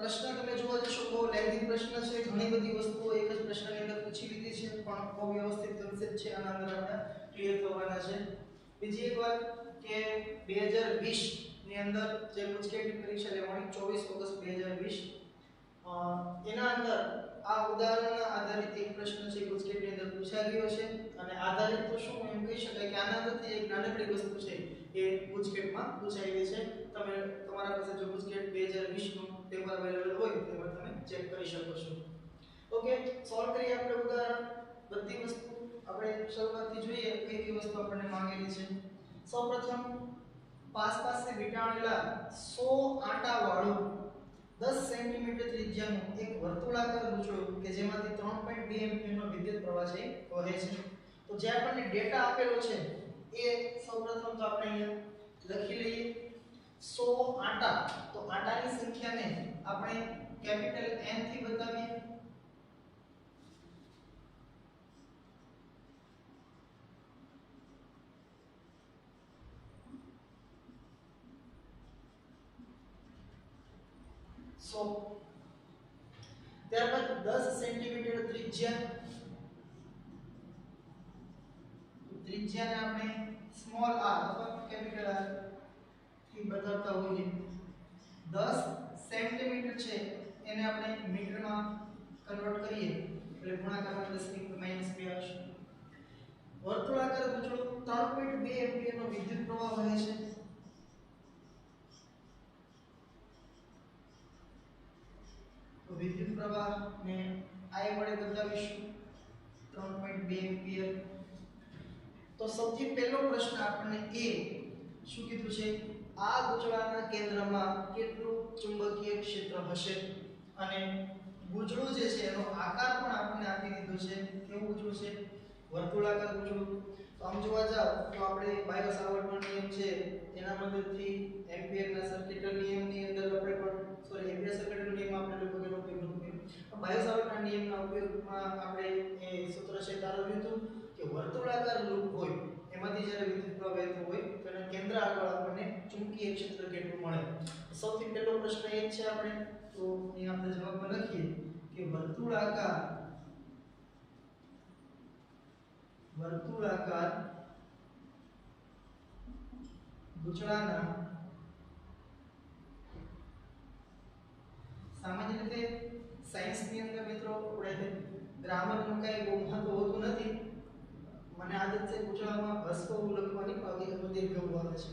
પ્રશ્ન તમે જોવા જશો બહુ લેન્ધી પ્રશ્ન છે, ઘણી બધી વસ્તુઓ એક જ પ્રશ્નની અંદર પૂછી લીધી છે, પણ બહુ વ્યવસ્થિત કન્સેપ્ટ છે, આના અંદર આપણે ક્લિયર થવાના છે. બીજી એક વાત કે 2020 ની અંદર જે ગુજકેટની પરીક્ષા લેવાની 24 ઓગસ્ટ 2020 એના અંદર આ ઉદાહરણના આધારિત એક પ્રશ્ન છે ગુજકેટની અંદર પૂછાઈ ગયો છે, અને આધારિત તો શું એમ કહી શકાય કે આના અંદરથી એક નાનકડી વસ્તુ છે એ ગુજકેટમાં પૂછાઈ ગઈ છે. તમે તમારા પાસે જો ગુજકેટ 2020 નું પેપર અવેલેબલ હોય તો એમાં તમે ચેક કરી શકો છો. ઓકે, સોલ્વ કરીએ આપણે ઉદાહરણ. બધી વસ્તુ આપણે શરૂઆતથી જોઈએ કઈ કઈ વસ્તુ આપણને માંગેલી છે. સૌપ્રથમ પાસે વીંટાળેલા 100 આટા વાળું 10 સેન્ટીમીટર ત્રિજ્યાનું એક વર્તુળાકાર ગુંચળું કે જેમાંથી 3.2 એમ્પિયરનો વિદ્યુત પ્રવાહ છે વહે છે. તો જે આપણને ડેટા આપેલો છે એ સૌપ્રથમ તો આપણે અહીંયા લખી લઈએ. 100 આટા, તો આટાની સંખ્યાને આપણે કેપિટલ N થી બતાવીએ. ત્યારબાદ 10 સેન્ટીમીટર ત્રિજ્યાને આપણે સ્મોલ r અથવા કેપિટલ R થી બતાવતા હોઈએ. 10 સેન્ટીમીટર છે એને આપણે મીટરમાં કન્વર્ટ કરીએ એટલે ગુણાકારમાં 10 ની -2 આવશે. વર્તુળાકાર ગુંચળું 3.2 એમ્પિયરનો વિદ્યુત પ્રવાહ વહે છે. તો વિદ્યુત પ્રવાહને I વડે બતાવીશું 3.2 એમ્પિયર. તો સૌથી પહેલો પ્રશ્ન આપણને એ શું કીધું છે, આ ગુંચળાના કેન્દ્રમાં કેટલું ચુંબકીય ક્ષેત્ર હશે, અને ગુંચળું જે છે એનો આકાર પણ આપણને આપી દીધો છે. કેવું ગુંચળું છે? વર્તુળાકાર ગુંચળું. તો આમ જોવા જાવ તો આપણે બાયો સાવર્ટનો નિયમ છે એના મદદથી એમ્પિયરના સર્કિટલ નિયમની અંદર આપણે પણ એમ્પિયર સર્કિટલ નિયમ આપણે લગભગ એનો ઉપયોગ નથી કર્યો. બાયો સાવર્ટના નિયમના ઉપયોગમાં આપણે એ સૂત્ર છે તારવ્યું હતું કે વર્તુળાકાર લૂપ હોય એમાંથી જ્યારે વિદ્યુત પ્રવાહ વહેતો હોય તો એના કેન્દ્ર આગળ આપણને ચુંબકીય ક્ષેત્ર કેટલું મળે. સૌથી પહેલો પ્રશ્ન એ જ છે આપણે, તો અહીં આપણે જવાબમાં લખીએ કે વર્તુળાકાર ગુંચળાના સામાન્ય રીતે સાયન્સની અંદર મિત્રો આપણે ગ્રામરનું કઈ બહુ મહત્વ હોતું નથી. મને આદત છે ગુંચળામાં હસકો લખવાની, પણ બધી ગૌ આવે છે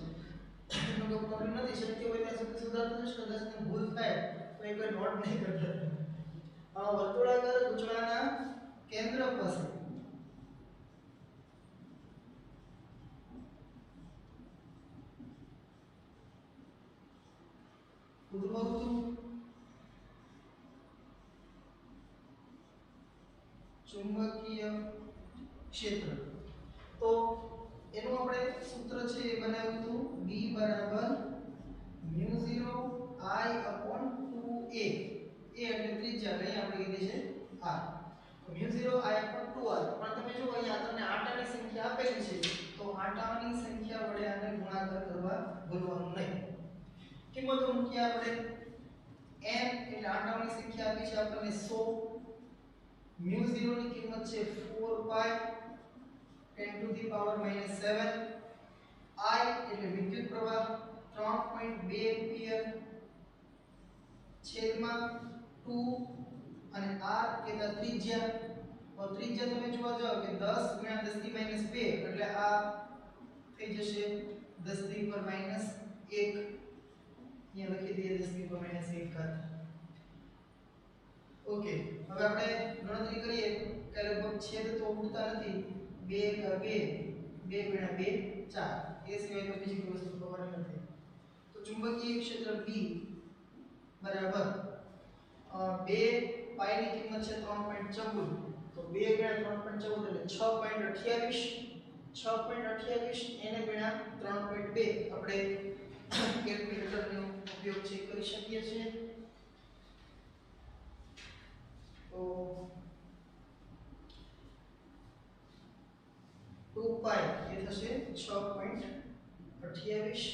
એનો કોઈ પ્રોબ્લેમ નથી. શક્ય હોય ત્યાં સુધી સુધારતા જશો, કદાચ ભૂલ થાય તો એ કોઈ નોટ નહીં કરતા. વર્તુળાકાર ગુંચળાના કેન્દ્ર પાસે ઉદ્ભવતું ચુંબકીય ક્ષેત્ર. તો એનું આપણે સૂત્ર છે એ બનાવ્યું હતું B બરાબર μ0 I/2a. a એટલે ત્રિજ્યા, અહીં આપણે કીધી છે r. તો μ0 I/2r. પણ તમે જો અહીંયા તમને આટાની સંખ્યા આપેલી છે, તો આટાની સંખ્યા વડે આને ગુણાકાર કરવા ભૂલવાનું નહીં. કિંમતો મૂકીએ આપણે. n એટલે આટાની સંખ્યા આપી છે આપણને 100. μ0 ની કિંમત છે 4 pi 10 to the power -7. I એટલે વિદ્યુત પ્રવાહ 3.2 એમ્પિયર છેદમાં 2, અને r કે ત્રિજ્યા. તો ત્રિજ્યા તમે જોવા જાવ કે 10 × 10 ની -2 એટલે આ થઈ જશે 10 ની ઉપર -1. અહીંયા લખી દઈએ 10 ની ઉપર -1 ઘાત. ઓકે, હવે આપણે ગણતરી કરીએ કે લગભગ છેદ તો ઉડતા નથી. 2 × 2 2 × 2 4. એ સિવાય તો બીજી કોઈ વસ્તુ ખબર નથી. તો ચુંબકીય ક્ષેત્ર B બરાબર 2 પાઈ ની કિંમત છે 3.14. તો 2 × 3.14 એટલે 6.28. 6.28 એને ગુણ્યા 3.2 આપણે કેલ્ક્યુલેટરનો ઉપયોગ છે કરી શકીએ છીએ. તો 2 પાઈ એ થશે 6.28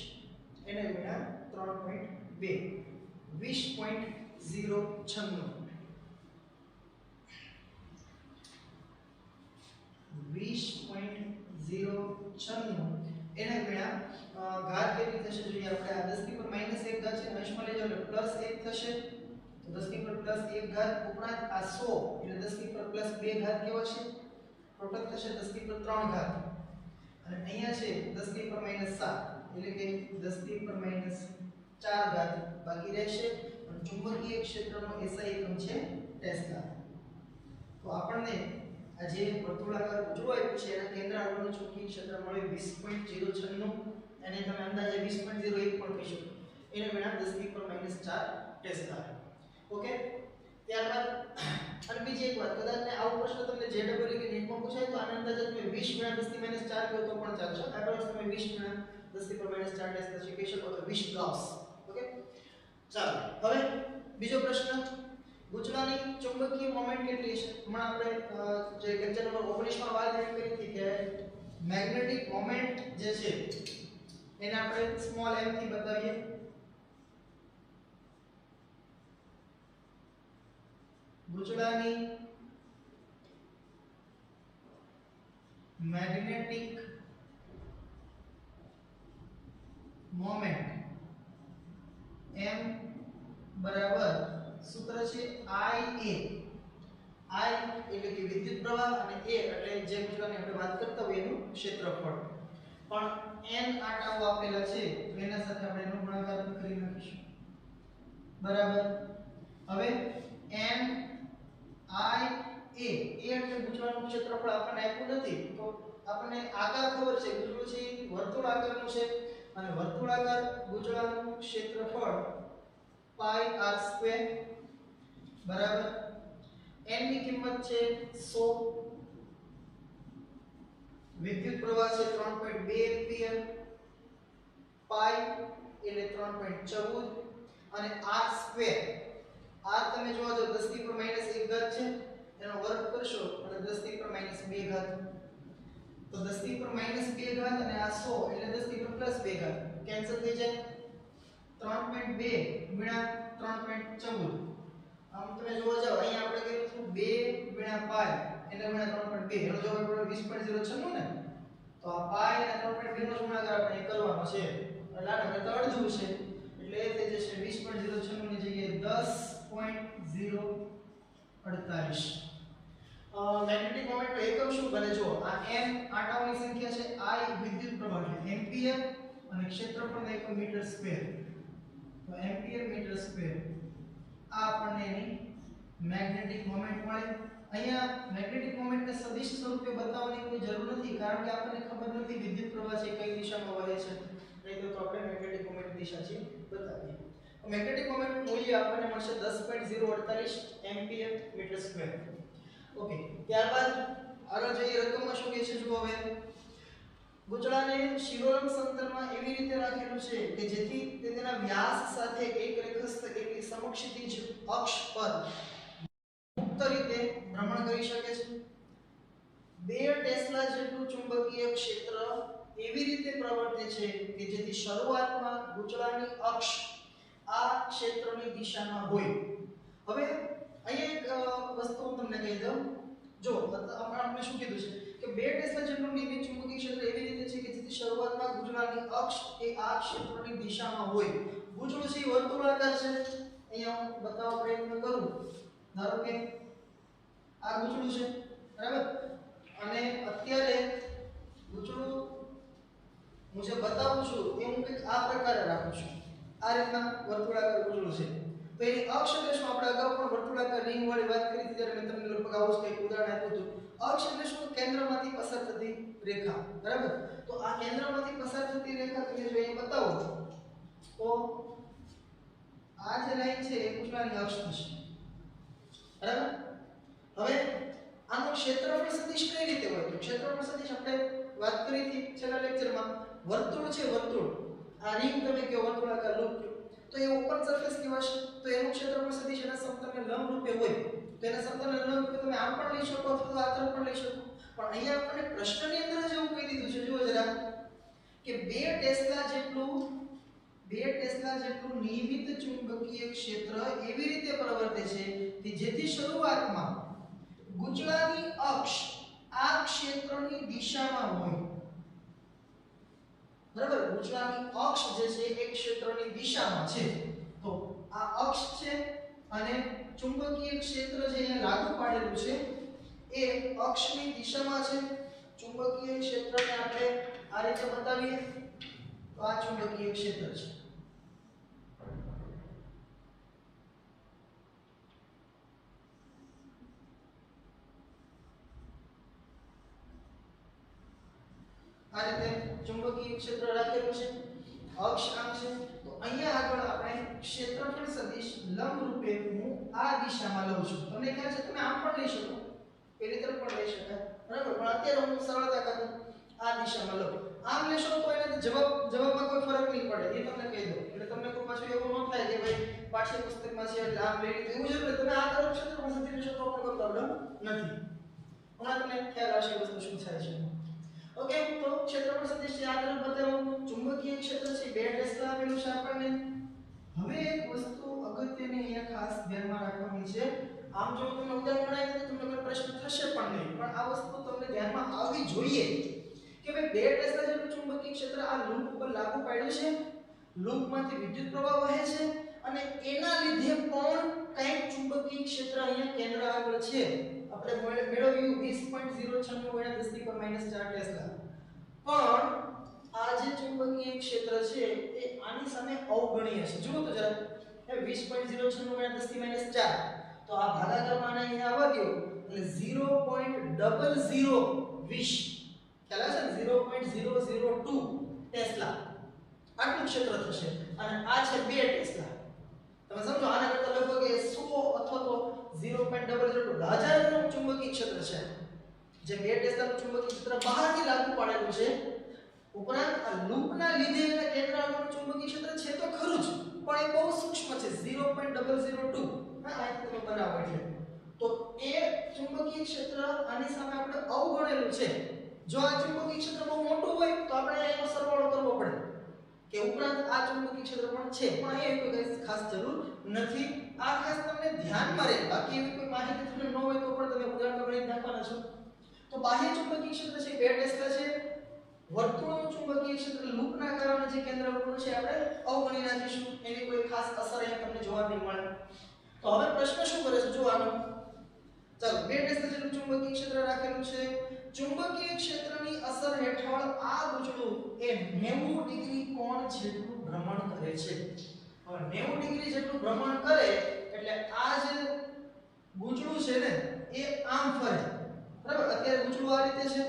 એને ગુણ્યા 3.2 20.7 એને ગુણ્યા ઘાત કેટલી થશે જોઈએ આપણે આ 10 ની પર -1 ઘાત છે અંશમાં લઈ જાવ એટલે +1 થશે તો 10 ની પર +1 ઘાત ઉપરાંત આ 100 એટલે 10 ની પર +2 ઘાત કેવો છે ટોટલ થશે 10 ની પર 3 ઘાત અને અહીંયા છે 10 ની પર -7 એટલે કે 10 ની પર -4 ઘાત બાકી રહેશે અને ચુંબકીય ક્ષેત્રનો SI એકમ છે ટેસ્લા તો આપણને આ જે વર્તુળાકાર ગુજરો આપ્યું છે એના કેન્દ્ર આગળનું ચુંબકીય ક્ષેત્ર મળ્યું 20.096 અને તમે અંદાજે 20.01 પણ કહી શકો એને ગુણ્યા 10 ની પર -4 ટેસ્લા ઓકે ત્યારબાદ અને બીજી એક વાત કદાચ ને આવો પ્રશ્ન તમને JEE કે નેટમાં પૂછાય તો આના અંદાજે તમે 20 ગુણ્યા 10 ની -4 કહો તો પણ ચાલશે એપ્રોક્સ તમે 20 ગુણ્યા 10 ની પર -4 ટેસ્લા કહી શકો તો 20 ગૌસ ઓકે ચાલો હવે બીજો પ્રશ્ન ગુચલાની ચુંબકીય મોમેન્ટ કેટલી છે હમણાં આપણે જે લેક્ચર નંબર 19 માં વાત કરી હતી કે મેગ્નેટિક મોમેન્ટ જે છે એને આપણે સ્મોલ m થી બતાવીએ ગુચલાની મેગ્નેટિક મોમેન્ટ m બરાબર સૂત્ર છે IA I એટલે કે વિદ્યુત પ્રવાહ અને A એટલે જે ગુચલાની આપણે વાત કરતા હોય એનું ક્ષેત્રફળ પણ n આંટાઓ આપેલા છે તો એના સાથે આપણે એનો ગુણાકાર કરી નાખીશું બરાબર હવે n I A એટલે ગુચલાનું ક્ષેત્રફળ આપણને આપ્યું નથી તો આપણને આકાર ખબર છે ગુચલું છે વર્તુળાકારનું છે અને વર્તુળાકાર ગુચલાનું ક્ષેત્રફળ પાઈ r² બરાબર n ની કિંમત છે 100 વિદ્યુત પ્રવાહ છે 3.2 એમ્પિયર પાઈ એટલે 3.14 અને r² r તમે જોવા જો 10 ની પર -1 ઘાત છે એનો વર્ગ કરશો એટલે 10 ની પર -2 ઘાત તો 10 ની પર -2 ઘાત અને આ 100 એટલે 10 ની પર +2 ઘાત કેન્સલ થઈ જાય 3.2 ગુણ્યા 3.14 આમ તમે જોવા જાવ અહીંયા આપણે કર્યું હતું 2 ગુણ્યા પાઈ એટલે ગુણ્યા 3.2 એનો જવાબ આપણો 20.096 ને તો આ પાઈ અને 3.2 નો ગુણાકાર આપણે કરવાનો છે એટલે આને તો અડધું છે એટલે એ થઈ જશે 20.096 ની જગ્યાએ 10.048 મેગ્નેટિક મોમેન્ટ નો એકમ શું બને જો આ m આંટાઓની સંખ્યા છે I વિદ્યુત પ્રવાહ છે એમ્પિયર અને ક્ષેત્રફળનો એકમ મીટર સ્ક્વેર તો એમ્પિયર મીટર સ્ક્વેર આ આપણને એની મેગ્નેટિક મોમેન્ટ મળે અહીંયા મેગ્નેટિક મોમેન્ટને સદિશ સ્વરૂપે બતાવવાની કોઈ જરૂર નથી કારણ કે આપણને ખબર નથી વિદ્યુત પ્રવાહ છે કઈ દિશામાં વહે છે નહીં તો આપણે મેગ્નેટિક મોમેન્ટ દિશા છે બતાવીએ મેગ્નેટિક મોમેન્ટનું મૂલ્ય આપણને મળશે 10.048 એમ્પિયર મીટર સ્ક્વેર ઓકે ત્યારબાદ આગળ જઈએ રકમમાં શું કહે છે જુઓ હવે ગુચલાને શિરોલંબ સમતલમાં એવી રીતે રાખેલું છે કે જેથી તે તેના વ્યાસ સાથે એક રેખાસ્થ એટલી સમક્ષિતિજ અક્ષ પર મુક્ત રીતે ભ્રમણ કરી શકે છે 2 ટેસ્લા જેટલું ચુંબકીય ક્ષેત્ર એવી રીતે પ્રવર્તે છે કે જેથી શરૂઆતમાં ગુચલાની અક્ષ આ ક્ષેત્રની દિશામાં હોય હવે અહીંયા એક વસ્તુ હું તમને કહી દઉં જો આપણે શું કીધું છે કે 2 ટેસ્લા જેટલું નિયમિત ચુંબકીય ક્ષેત્ર એવી રીતે છે કે જેથી શરૂઆતમાં ગુચલાની અક્ષ એ આ ક્ષેત્રની દિશામાં હોય ગુચલું છે વર્તુળાકાર છે અહીંયા હું બતાવવા પ્રયત્ન કરું ધારો કે આ ગુચલું છે બરાબર અને અત્યારે ગુચલું હું જે બતાવું છું એ હું કંઈક આ પ્રકારે રાખું છું આ રીતના વર્તુળાકાર ગુચલું છે તો એની અક્ષ એટલે શું આપણે અગાઉ પણ વર્તુળાકાર રિંગ વાળી વાત કરી હતી ત્યારે મેં તમને લગભગ આવું જ કંઈક ઉદાહરણ આપ્યું હતું અક્ષ એટલે શું કેન્દ્રમાંથી પસાર થતી રેખા બરાબર તો આ કેન્દ્રમાંથી પસાર થતી રેખા તમે જો અહીં બતાવો તો આ જે લાઈન છે એ ગુચલાની અક્ષ થશે બરાબર હવે આનો ક્ષેત્રફળ સદિશ કઈ રીતે હોય તો ક્ષેત્રફળ સદિશ આપણે વાત કરી હતી છેલ્લા લેક્ચરમાં વર્તુળ છે વર્તુળ આ રિંગ તમે કહો વર્તુળાકાર લૂપ તો એ ઓપન સરફેસ ની હશે તો એનું ક્ષેત્રફળ સદિશ એના સમતલને લંબ રૂપે હોય તો એના સમતલને લંબ રૂપે તમે આમ પણ લઈ શકો અથવા તો આ તરફ પણ લઈ શકો પણ અહીંયા આપણને પ્રશ્નની અંદર જ એવું કહી દીધું છે જુઓ જરા કે 2 ટેસ્લા જેટલું 2 2 ટેસ્લા જેટલું નિયમિત ચુંબકીય ક્ષેત્ર એવી રીતે પ્રવર્તે છે કે જેથી શરૂઆતમાં ગૂંચળાની અક્ષ આ ક્ષેત્રની દિશામાં હોય. બરાબર, ગૂંચળાની અક્ષ જે છે એ ક્ષેત્રની દિશામાં છે. તો આ અક્ષ છે અને ચુંબકીય ક્ષેત્ર જે અહીંયા લાગુ પાડેલું છે એ અક્ષની દિશામાં છે. ચુંબકીય ક્ષેત્રને આપણે આ રીતે બતાવીએ તો આ ચુંબકીય ક્ષેત્ર છે. આ રીતે ચુંબકીય ક્ષેત્ર રાખેલું છે, અક્ષ આમ છે. તો અહીંયા આગળ આપણે ક્ષેત્રફળ સદિશ લંબ રૂપે હું આ દિશામાં લઉં છું. તમને ખ્યાલ છે તમે આમ પણ લઈ શકો, પેલી તરફ પણ લઈ શકાય, બરાબર, પણ અત્યારે હું સરળતા ખાતર આ દિશામાં લઉં. આમ લેશો તો એને જવાબમાં કોઈ ફરક નહીં પડે, એ તમને કહી દઉં. એટલે તમને કોઈ પાછું એવું ન થાય કે ભાઈ પાઠ્યપુસ્તકમાં છે એટલે આમ લઈ લીધું એવું જ. એટલે તમે આ તરફ ક્ષેત્રફળ સદિશ લેશો તો પણ કોઈ પ્રોબ્લેમ નથી. હમણાં તમને ખ્યાલ આવશે વસ્તુ શું થાય છે. ઓકે, તો ક્ષેત્રફળ સદિશ છે આ તરફ બતાવ્યું. ચુંબકીય ક્ષેત્ર છે 2 ટેસ્લા આપેલું છે આપણને. હવે એક વસ્તુ અગત્યની અહીંયા ખાસ ધ્યાનમાં રાખવાની છે. આમ જો તમે ઉદાહરણ ગણાય તો તમને કોઈ પ્રશ્ન થશે પણ નહીં, પણ આ વસ્તુ તમને ધ્યાનમાં આવવી જોઈએ કે ભાઈ 2 ટેસ્લા જેટલું ચુંબકીય ક્ષેત્ર આ લૂપ ઉપર લાગુ પાડ્યું છે. લૂપમાંથી વિદ્યુત પ્રવાહ વહે છે અને એના લીધે પણ કંઈક ચુંબકીય ક્ષેત્ર અહીંયા કેન્દ્ર આગળ છે. આપણે મેળવ્યું 20.096 × 10⁻⁴ ટેસ્લા. પણ આ જે ચુંબકીય ક્ષેત્ર છે એ આની સામે અવગણ્ય છે. જુઓ તો જરા, 20.096 × 10⁻⁴. તો આ ભાગાકારમાં અહીંયા આવવા દો એટલે 0.0020 ખ્યાલ છે ને, 0.002 ટેસ્લા આટલું ક્ષેત્ર થશે. અને આ છે 2 ટેસ્લા. તમે સમજો આના કરતા લગભગ 100 અથવા તો 0.002 હજારનું ચુંબકીય ક્ષેત્ર છે. જે 2 ટેસ્લાનું ચુંબકીય ક્ષેત્ર બહારથી લાગુ પાડેલું છે. ઉપરાંત આ લૂપના લીધે એના કેન્દ્ર આગળનું ચુંબકીય ક્ષેત્ર છે તો ખરું જ, પણ એ બહુ સૂક્ષ્મ છે, 0.002. આ તમે બનાવો એટલે તો એ ચુંબકીય ક્ષેત્ર આની સામે આપણે અવગણેલું છે. જો આ ચુંબકીય ક્ષેત્ર બહુ મોટું હોય તો આપણે એનો સરવાળો કરવો પડે કે ઉપરાંત આ ચુંબકીય ક્ષેત્ર પણ છે, પણ એ કોઈ ખાસ જરૂર નથી. આ ખાસ તમને ધ્યાનમાં રહે. બાકી એવી કોઈ માહિતી તમને ન હોય તો પણ તમે ઉદાહરણ ગણી નાખવાના છો. તો બાહ્ય ચુંબકીય ક્ષેત્ર છે 2 ટેસ્લા છે. વર્તુળનું ચુંબકીય ક્ષેત્ર લૂપના કારણે જે કેન્દ્ર ઉપર છે આપણે અવગણી નાખીશું. એની કોઈ ખાસ અસર અહીંયા તમને જોવા નહીં મળે. તો હવે પ્રશ્ન શું કરે છે જો આનો, ચાલો 2 ટેસ્લા જેટલું ચુંબકીય ક્ષેત્ર રાખેલું છે. ચુંબકીય ક્ષેત્રની અસર હેઠળ આ ગૂંચળું એ 90 ડિગ્રી કોણ જેટલું ભ્રમણ કરે છે. હવે 90 ડિગ્રી જેટલું ભ્રમણ કરે એટલે આ જે ગૂંચળું છે ને એ આમ ફરે. બરાબર, અત્યારે ગૂંચળું આ રીતે છે.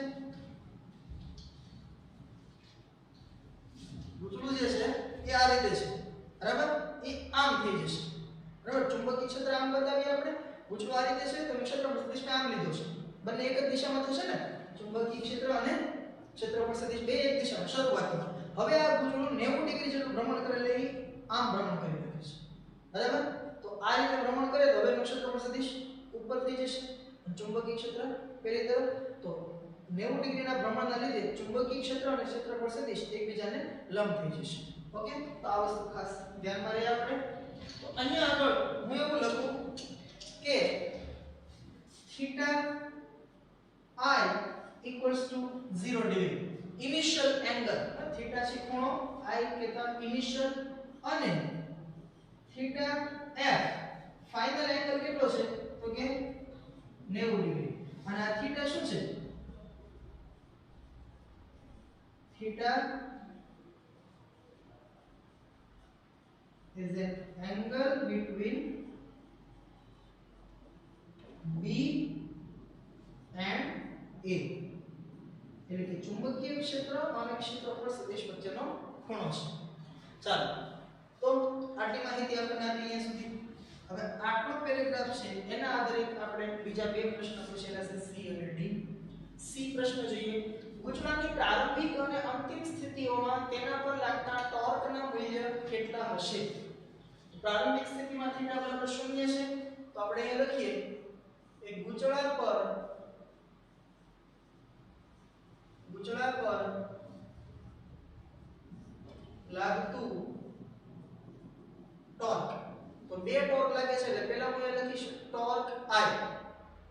ગૂંચળું જે છે એ આ રીતે છે. બરાબર, એ આમ થઈ જશે. બરાબર, ચુંબકીય ક્ષેત્ર આમ બતાવીએ આપણે, ગૂંચળું આ રીતે છે તો ક્ષેત્રફળ સદિશ આમ લીધો છે. બંને એક જ દિશામાં થશે ને, ચુંબકીય ક્ષેત્ર અને ક્ષેત્રફળ સદિશ બે એક દિશામાં શરૂઆતમાં. હવે આ ગૂંચળું 90 ડિગ્રી જેટલું ભ્રમણ કરે એટલે આમ ભ્રમણ કરી શકે છે. બરાબર, તો આ રીતે ભ્રમણ કરે તો હવે ક્ષેત્રફળ સદિશ ઉપર થઈ જશે, ચુંબકીય ક્ષેત્ર પેલી તરફ. તો 90 ડિગ્રીના ભ્રમણના લીધે ચુંબકીય ક્ષેત્ર અને ક્ષેત્રફળ સદિશ એકબીજાને લંબ થઈ જશે. ઓકે, તો આ વસ્તુ ખાસ ધ્યાનમાં રહે આપણે. તો અહીંયા આગળ હું એવું લખું કે theta I equals to 0 degree. Initial angle, theta છે ખૂણો, I કહેતા initial, અને theta f final angle કેટલો છે તો કે 90 ડિગ્રી. અને આ theta શું છે? theta is an angle between B and A. એટલે કે ચુંબકીય ક્ષેત્ર અને ક્ષેત્રફળ સદિશ વચ્ચેનો ખૂણો છે. ચાલો, તો આટલી માહિતી આપણને આપી અહીંયા સુધી. હવે આટલો પેરેગ્રાફ છે એના આધારે આપણે બીજા બે પ્રશ્ન પૂછેલા છે સી અને ડી. સી પ્રશ્ન જોઈએ. ગૂંચળાની પ્રારંભિક અને અંતિમ સ્થિતિઓમાં તેના પર લાગતા ટોર્કના મૂલ્ય કેટલા હશે? પ્રારંભિક સ્થિતિમાં થીટા બરાબર 0 છે તો આપણે અહીંયા લખીએ એક ગૂંચળા પર લાગતું બે ટોર્ક લાગે છે એટલે પહેલા હું એ લખીશ ટોર્ક I,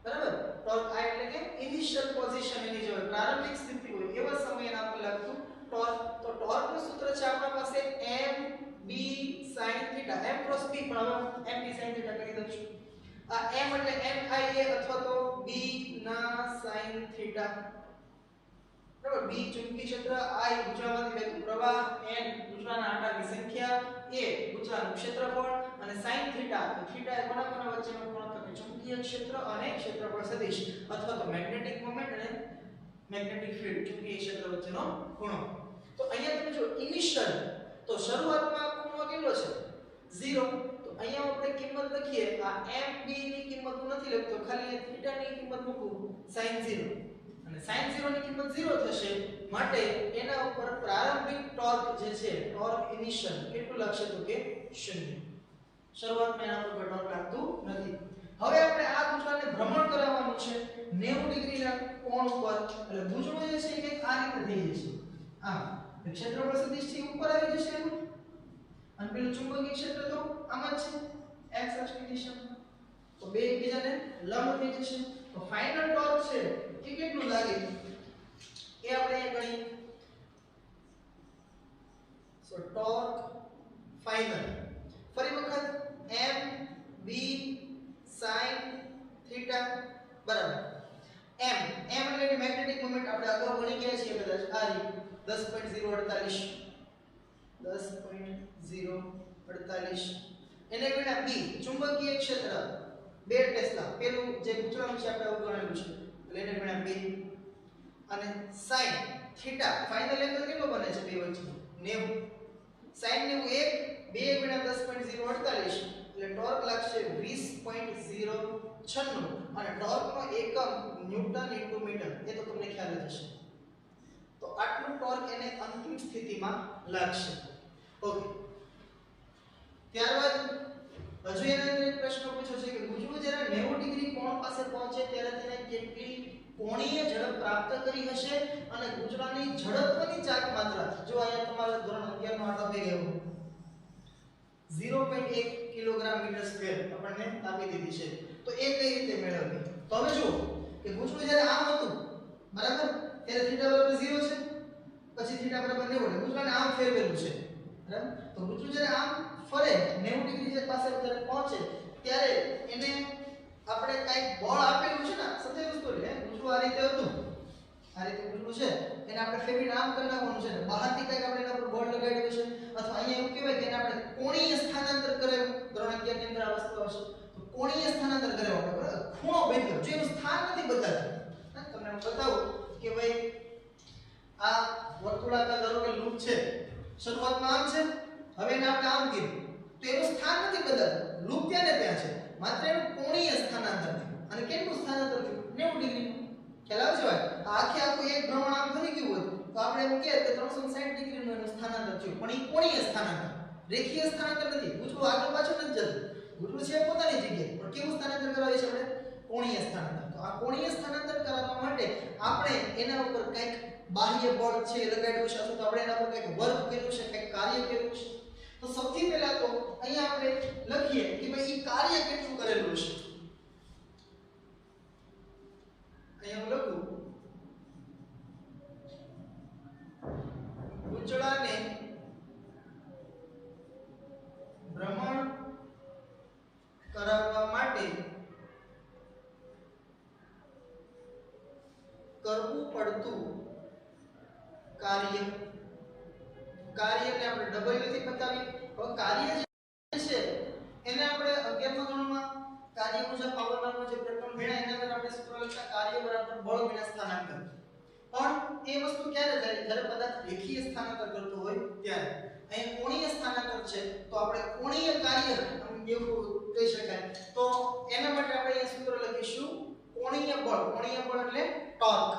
બરાબર. ટોર્ક I એટલે કે ઇનિશિયલ પોઝિશન એની જો પ્રારંભિક સ્થિતિ હોય એવા સમયે નામ લાગતું ટોર્ક. તો ટોર્ક નું સૂત્ર છે આપણા પાસે m b sin θ, m cross b, પણ હવે m b sin θ કરી દઉં છું. આ m એટલે m I a અથવા તો b ના sin θ, બરાબર. b ચુંબકીય ક્ષેત્ર, I ગુચડામાંથી વહેતું પ્રવાહ, n ગુચડાના આંટાની સંખ્યા, a ગુચડાનું ક્ષેત્રફળ અને sin θ, તો θ એ કોના વચ્ચેનો કોણ તો કે ચુંબકીય ક્ષેત્ર અને ક્ષેત્રફળ સદિશ અથવા તો મેગ્નેટિક મોમેન્ટ અને મેગ્નેટિક ફીલ્ડ ચુંબકીય ક્ષેત્ર વચ્ચેનો ખૂણો. તો અહીંયા તમે જો ઇનિશિયલ, તો શરૂઆતમાં ખૂણો કેટલો છે 0. તો અહીંયા આપણે કિંમત લખીએ, આ mb ની કિંમત હું નથી લખતો, ખાલી θ ની કિંમત મૂકું sin 0, અને sin 0 ની કિંમત 0 થશે, માટે એના ઉપર પ્રારંભિક ટોર્ક જે છે ટોર્ક ઇનિશિયલ કેટલું લાગશે તો કે 0. શરૂઆતમાં એના ઉપર ટોર્ક લાગતું નથી. હવે આપણે આ ગુચડાને ભ્રમણ કરાવવાનું છે 90 ડિગ્રીના કોણ ઉપર, એટલે ગુચડો જે છે એ આ રીતે થઈ જશે. આ ક્ષેત્રફળ સદિશ થી ઉપર આવી જશે એનું, અને પેલું ચુંબકીય ક્ષેત્ર તો આમ જ છે x અક્ષની દિશામાં, તો બે એકબીજાને લંબ થઈ જશે. તો ફાઇનલ ટોર્ક છે એ કેટલું લાગે એ આપણે અહીં ગણીએ. સો ટોર્ક ફાઇનલ ફરી વખત m b sin θ બરાબર. m એટલે મેગ્નેટિક મોમેન્ટ આપણે અગાઉ ગણી ગયા છીએ કદાચ આ રીતે 10.048 10.048, એને ગુણ્યા b ચુંબકીય ક્ષેત્ર 2 ટેસ્લા, પેલું જે ગુચડાનું છે આપણે અવગણેલું છે એટલે એને ગુણ્યા 2, અને sin θ ફાઇનલ એંગલ કેટલો બને છે બે વચ્ચે 90, sin 90 1 2 ગુણ્યા 10.048 એટલે ટોર્ક લાગશે 20.096, અને ટોર્કનો એકમ ન્યૂટન ઇન્ટુ મીટર એ તો તમને ખ્યાલ જ હશે. તો આટલું ટોર્ક એને અંતિમ સ્થિતિમાં લાગશે. ઓકે, ત્યારબાદ હજુ એના અંદર એક પ્રશ્ન પૂછ્યો છે કે ગુચડું જ્યારે 90 ડિગ્રી કોણ પાસે પહોંચે ત્યારે તેને કેટલી કોણીય ઝડપ પ્રાપ્ત કરી હશે, અને ગુચડાની ઝડપની ચાક માત્રા જો અહીંયા તમારા ધોરણ 11 નો આટો થઈ ગયો 0.1 કિલોગ્રામ મીટર સ્ક્વેર આપણને આપી દીધી છે. તો એ કઈ રીતે મેળવવી? તો હવે જુઓ કે ગુચડું જ્યારે આમ હતું બરાબર, ત્યારે θ બરાબર 0 છે, પછી θ બરાબર 90, ગુચડાને આમ ફેરવેલું છે બરાબર. તો ગુચડું જ્યારે આમ ફરે 90 ડિગ્રી જે પાસે જ્યારે પહોંચે ત્યારે એને આપણે કાઈ બળ આપેલું છે ને, સમજાય વસ્તુ લે. ગુચડું આ રીતે હતું, આ રીતે ગુચડું છે, એને આપણે ફેરવીને આમ કરી નાખવાનું છે, બહારથી કાઈ આપણે એના પર બળ લગાડ્યું છે, અથવા અહીંયા એવું કહેવાય કે એને આપણે કોણીય સ્થાનાંતર કરેલું. ધોરણ 11 ની અંદર આ વસ્તુ આવશે. તો કોણીય સ્થાનાંતર કરેલું આપણે બરાબર, ખૂણો બદલ્યો, જે એનું સ્થાન નથી બદલાતું. તમને હું બતાવું કે ભાઈ આ વર્તુળાકાર ધારો કે લૂપ છે, શરૂઆતમાં આમ છે, હવે એને આપણે આમ કીધું, તો એનું સ્થાન નથી બદલાતું, લૂપ ત્યાં ને ત્યાં છે, માત્ર એનું કોણીય સ્થાનાંતર થયું. અને કેટલું સ્થાનાંતર થયું 90 ડિગ્રીનું. ખ્યાલ આવે છે ભાઈ? આખે આખું એક ભ્રમણ આમ ફરી ગયું હોય તો આપણે એમ કહીએ કે 360 ડિગ્રીનું એનું સ્થાનાંતર થયું, પણ એ કોણીય સ્થાનાંતર, રેખીય સ્થાનાંતર નથી. ગુચડું આગળ પાછળ નથી જતું, ગુચડું છે પોતાની જગ્યાએ, પણ કેવું સ્થાનાંતર કરાવીએ છીએ આપણે? કોણીય સ્થાનાંતર. તો આ કોણીય સ્થાનાંતર કરાવવા માટે આપણે એના ઉપર કંઈક બાહ્ય બળ છે લગાડ્યું છે, અથવા તો આપણે એના પર કંઈક વર્ક કર્યું છે, કંઈક કાર્ય કર્યું છે. તો સૌથી પહેલા તો અહીંયા આપણે લખીએ કે ભાઈ એ કાર્ય કેટલું કરેલું છે. અહીંયા હું લખું ગુચડાને ભ્રમણ કરાવવા માટે કરવું પડતું કાર્ય. કાર્યને આપણે w થી બતાવીએ. હવે કાર્ય જે છે એને આપણે 11મા ધોરણમાં કાર્ય મુજબ પાવર નામનો જે પ્રકરણ ભણ્યા એના અંદર આપણે સૂત્ર લખતા કાર્ય બરાબર બળ ગુણ્યા સ્થાનાંતર. પણ એ વસ્તુ ક્યારે થાય? જ્યારે પદાર્થ રેખીય સ્થાનાંતર કરતો હોય ત્યારે. અહીં કોણીય સ્થાનાંતર છે તો આપણે કોણીય કાર્ય એવું કહી શકાય. તો એના માટે આપણે અહીં સૂત્ર લખીશું કોણીય બળ. કોણીય બળ એટલે ટોર્ક,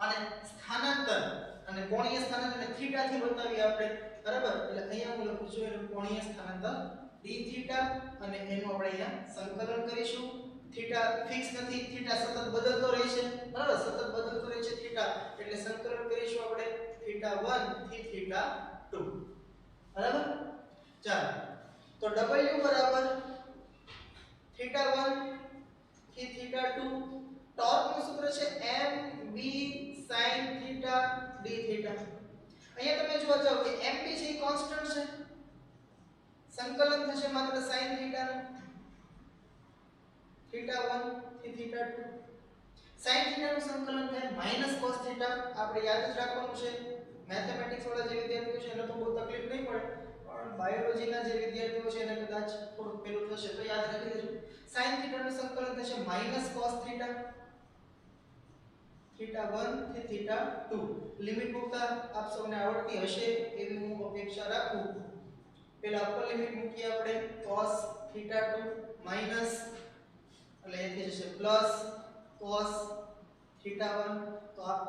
અને સ્થાનાંતર અને કોણીય સ્થાનાંતર ને થીટા થી બતાવીએ આપણે બરાબર. એટલે અહીંયા હું લખું છું એનું કોણીય સ્થાનાંતર d થીટા, અને એનું આપણે અહીંયા સંકલન કરીશું. થીટા ફિક્સ નથી, થીટા સતત બદલતો રહે છે બરાબર, સતત બદલતો રહે છે થીટા, એટલે સંકલન કરીશું આપણે થીટા 1 થી થીટા 2 બરાબર. ચાલો, તો w બરાબર થીટા 1 થી થીટા 2 ટોર્ક નું સૂત્ર છે mb sin theta d theta. અહીંયા તમે જોવા જાવ કે mb છે એ કોન્સ્ટન્ટ છે, સંકલન થશે માત્ર sin થીટા નું થીટા 1 થી થીટા 2. sin થીટા નું સંકલન થાય માઈનસ cos થીટા. આપણે યાદ જ રાખવાનું છે, મેથેમેટિક્સ વાળા જે વિદ્યાર્થીઓ છે એને તો બહુ તકલીફ નહીં પડે, પણ બાયોલોજી ના જે વિદ્યાર્થીઓ છે એને કદાચ થોડું પેલું થશે તો યાદ રાખી લેજો. sin થીટા નું સંકલન થશે માઈનસ cos થીટા થીટા 1 થી થીટા 2. લિમિટ મૂકતા આપ સૌને આવડતી હશે એવી હું અપેક્ષા રાખું. પહેલા અપર લિમિટ મૂકીએ આપણે cos થીટા 2 માઈનસ એટલે એ થઈ જશે પ્લસ cos થીટા 1. તો આ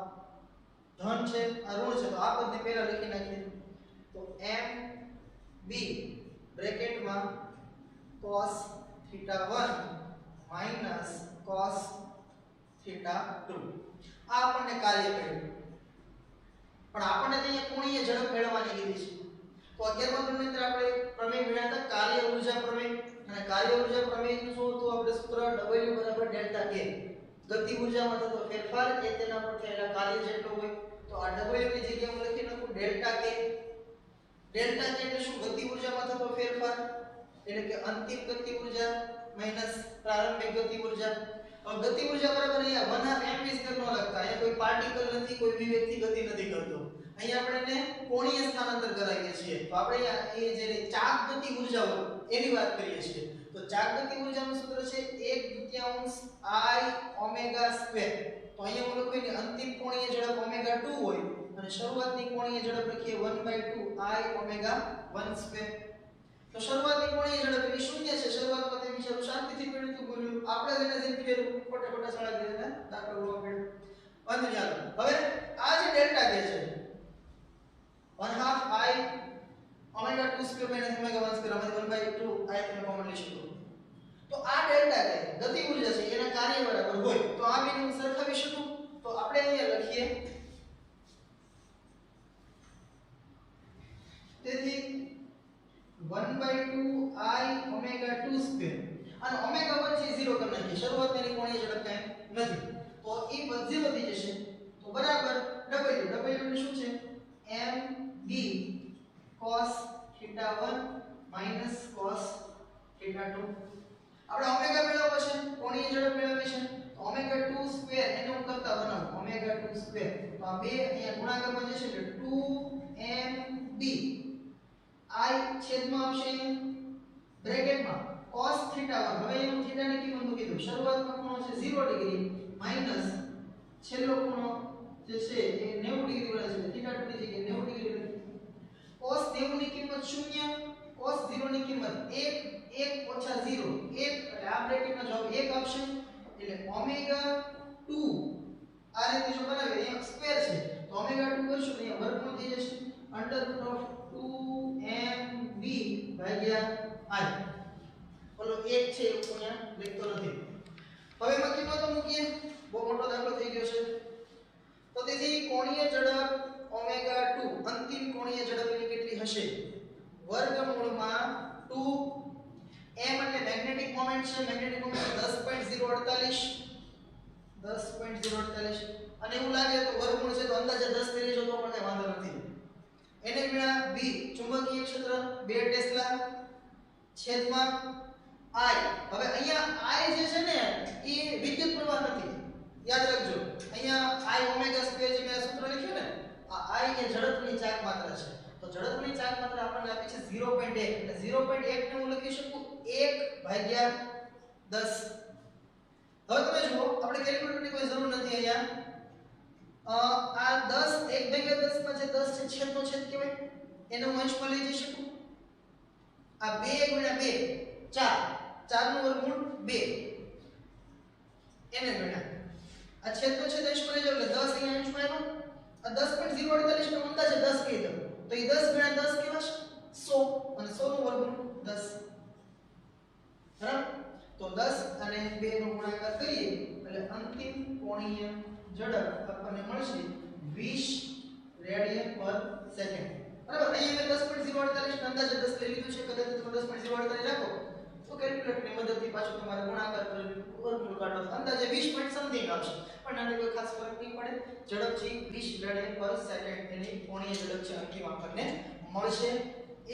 ધન છે આ ઋણ છે તો આ પદને પહેલા લખી નાખીએ. તો m b બ્રેકેટમાં cos theta 1 minus cos theta 2. આ આપણને કાર્ય મળ્યું, પણ આપણને અહીંયા કોણીય ઝડપ મેળવવાની કીધી છે. તો 11મા ધોરણની અંદર આપણે પ્રમેય ભણ્યા હતા કાર્ય ઊર્જા પ્રમેય, અને કાર્ય ઊર્જા પ્રમેયનું શું હતું આપણે સૂત્ર W બરાબર ડેલ્ટા K. ગતિ ઊર્જામાં થતો ફેરફાર એ તેના પર થયેલા કાર્ય જેટલો હોય. તો આ W ની જગ્યાએ હું લખી નાખું ડેલ્ટા K. ડેલ્ટા K એટલે શું? ગતિ ઊર્જામાં થતો ફેરફાર, એટલે કે અંતિમ ગતિ ઊર્જા માઈનસ પ્રારંભિક ગતિ ઊર્જા. હવે ગતિ ઊર્જા બરાબર અહીંયા 1/2 mv સ્ક્વેર નો લખતા, અહીંયા કોઈ પાર્ટિકલ નથી, કોઈ વિવેકથી ગતિ નથી કરતો. અહીંયા આપણે એને કોણીય સ્થાનાંતર કરાવીએ છીએ. તો આપણે અહીંયા એ જે ચાક ગતિ ઊર્જા હોય એની વાત કરીએ છીએ. તો ચાક ગતિ ઊર્જાનું સૂત્ર છે 1/2 I ઓમેગા સ્ક્વેર. તો અહીંયા હું લખું કે અંતિમ કોણીય ઝડપ ઓમેગા 2 હોય અને શરૂઆતની કોણીય ઝડપ લખીએ 1/2 I ઓમેગા 1 સ્ક્વેર. તો શરૂઆતની કોણીય ઝડપ એની શૂન્ય છે, શરૂઆતમાં તે વિચારો શાંતિથી પડ્યું બોલ્યું, આપણે જેને જે ફેરવું ખોટા ખોટા સળા દેના દાખલો લો આપણે વાંધો નહીં. હવે આ જે ડેલ્ટા કે છે 1/2 I omega 2 square minus omega 1 square આમાંથી 1/2 I તમે કોમન લઈ શકો. તો આ ડેલ્ટા કે ગતિ ઊર્જા છે એના કાર્ય બરાબર હોય તો આ બેનું સરખાવી શકું. તો આપણે અહીંયા લખીએ તેથી 1/2 I ઓમેગા 2 સ્ક્વેર અને ઓમેગા 1 છે 0 કરી નાખીએ, શરૂઆતની કોણીય ઝડપ કાંઈ નથી તો એ વધી જશે. તો બરાબર W એટલે શું છે mb cos theta 1 minus cos theta 2. આપણે ઓમેગા મેળવવો છે, કોણીય ઝડપ મેળવવી છે, તો ઓમેગા 2 સ્ક્વેર એને હું કરતા બનાવું ઓમેગા 2 સ્ક્વેર. તો આ બે અહીંયા ગુણાકારમાં જશે એટલે 2mb I છેદમાં આવશે બ્રેકેટમાં cos થીટા 1. હવે હું થીટાની કિંમત મૂકી દઉં. શરૂઆતનો ખૂણો છે 0 ડિગ્રી માઈનસ છેલ્લો ખૂણો જે છે એ 90 ડિગ્રી બને છે. થીટા 2 ની જગ્યાએ 90 ડિગ્રી લખી. cos 90 ની કિંમત 0, cos 0 ની કિંમત 1, 1 ઓછા 0 1 એટલે આ બ્રેકેટનો જવાબ 1 આવશે. એટલે ઓમેગા 2 આ રીતે જો બનાવીએ અહીંયા સ્ક્વેર છે તો ઓમેગા 2 કરશું તો અહીંયા વર્ગમૂળ થઈ જશે √2mb ભાગ્યા I. ઓલો 1 છે એ અહીંયા લખતો નથી. હવે એમાં કિંમતો મૂકીએ, બહુ મોટો દાખલો થઈ ગયો છે. તો તેથી કોણીય ઝડપ ઓમેગા 2 અંતિમ કોણીય ઝડપ એની કેટલી હશે? વર્ગમૂળમાં 2 m એટલે મેગ્નેટિક મોમેન્ટ છે, મેગ્નેટિક મોમેન્ટ 10.048 અને એવું લાગે તો વર્ગમૂળ છે તો અંદાજે 10 કરી લેજો તો પણ કઈ વાંધો નથી. એને ગુણ્યા b ચુંબકીય ક્ષેત્ર 2 ટેસ્લા છેદમાં I. હવે અહીંયા I જે છે ને એ વિદ્યુત પ્રવાહ નથી, યાદ રાખજો. અહીંયા I ઓમેગા સ્ક્વેર જે મેં સૂત્ર લખ્યું ને આ I એ ઝડપની ચાક માત્રા છે. તો ઝડપની ચાક માત્રા આપણને આપી છે 0.1 એટલે 0.1 ને હું લખી શકું 1/10. હવે તમે જુઓ આપણે કેલ્ક્યુલેટરની કોઈ જરૂર નથી અહીંયા. આ 10 1/10 માં જે 10 છે છેદનો છેદ કહેવાય એને હું અંશમાં લઈ જઈ શકું. આ 2 ગુણ્યા 2 4 4 નું વર્ગમૂળ 2 એને ગુણ્યા આ છેદનો છેદ અંશમાં લઈ જાવ એટલે 10 અહીંયા અંશમાં આવ્યો. આ 10.048 નો અંદાજે 10 કહી દો તો એ 10 ગુણ્યા 10 કેવા છે 100 અને 100 નું વર્ગમૂળ 10. બરાબર? તો 10 અને 2 નો ગુણાકાર કરીએ એટલે અંતિમ કોણીય ઝડપ આપણને મળશે 20 રેડિયન પર સેકન્ડ. બરાબર? અહીંયા મેં 10.048 અંદાજે 10 લઈ લીધું છે, કદાચ તમે 10.048 રાખો તો કેલ્ક્યુલેટરની મદદથી પાછું તમારે ગુણાકાર કરીને વર્ગમૂળ કાઢો તો અંદાજે 20 પોઈન્ટ સમથિંગ આવશે, પણ આને કોઈ ખાસ ફરક નહીં પડે. ઝડપથી 20 રેડિયન પર સેકન્ડ એની કોણીય ઝડપ છે અંતિમ આપણને મળશે.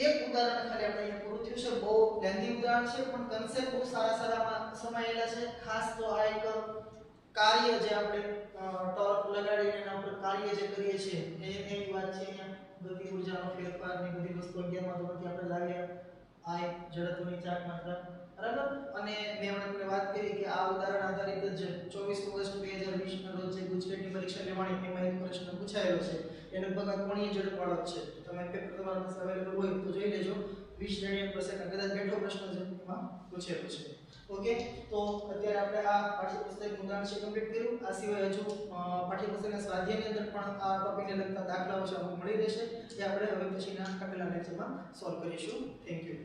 એક ઉદાહરણ ખાલી આપણે અહીંયા પૂરું થયું છે. બહુ લેન્ધી ઉદાહરણ છે પણ કન્સેપ્ટ બહુ સારામાં સમાયેલા છે. ખાસ તો આ એક કાર્ય જે આપણે ટોર્ક લગાડીને એના ઉપર કાર્ય જે કરીએ છીએ એની વાત છે. અહીંયા ગતિ ઊર્જાનો ફેરફાર ને બધી વસ્તુ 11મા ધોરણથી આપણે લાવ્યા. આ એક જડત્વની ચાર્ટ માત્રા, બરાબર. અને મેં હમણાં તમને વાત કરી કે આ ઉદાહરણ આધારિત જ 24 ઓગસ્ટ 2020 ના રોજ જે ગુજરાતની પરીક્ષા લેવાની એમાં એક પ્રશ્ન પૂછાયેલો છે. એ લગભગ આ કોણીય ઝડપ વાળો જ છે. તમે પેપર તમારા પાસે અવેલેબલ હોય તો જોઈ લેજો. 20 રેડિયન પર સેકન્ડ કદાચ બેઠો પ્રશ્ન છે એમાં પૂછેલો છે. ઓકે, તો અત્યારે આપણે આ પાઠ્યપુસ્તક ઉદાહરણ છે કમ્પ્લીટ કર્યું. આ સિવાય હજુ પાઠ્યપુસ્તકના સ્વાધ્યાયની અંદર પણ આ ટોપિકને લગતા દાખલાઓ છે અમુક મળી રહેશે. એ આપણે હવે પછીના આગળના લેક્ચરમાં સોલ્વ કરીશું. Thank you.